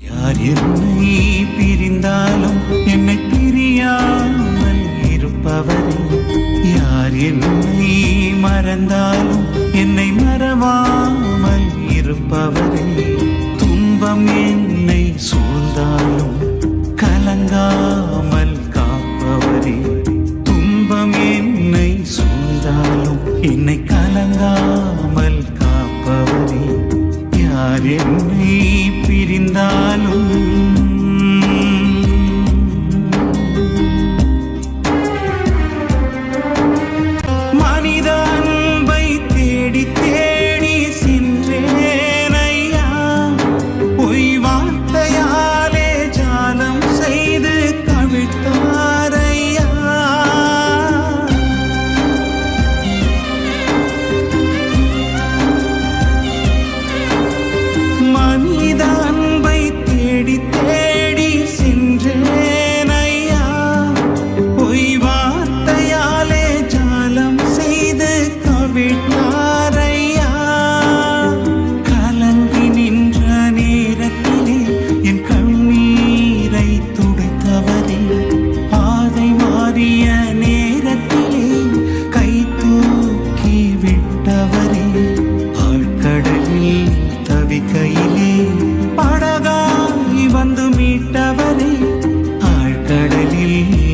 யார் என்னை பிரிந்தாலும் என்னை பிரியாமல் இருப்பவரே, யார் என்னை மறந்தாலும் என்னை மறவாமல் இருப்பவரே, துன்பம் என்னை சூழ்ந்தாலும் கலங்காமல் காப்பவரே, துன்பம் என்னை சூழ்ந்தாலும் என்னை கலங்காமல் காப்பவரே, யார் என்னை பிரிந்தாலும் மனித அன்பை தேடி தேடி சென்றேன் ஐயா, பொய் வார்த்தையாலே ஜாலம் செய்து கவிழ்த்தார் ஐயா. மனித அன்பை தேடி தேடி சென்றேன் ஐயா, பொய் வார்த்தையாலே ஜாலம் செய்து கவிழ்த்தார் ஐயா. கலங்கி நின்ற நேரத்திலே என் கண்ணீரை துடைத்தவரே, பாதை மாறிய நேரத்திலே கை தூக்கி விட்டவரே, ஆழ்கடலில் தவிக்கையிலே படகாய் வந்து மீட்டவரே, ஆழ்கடலில்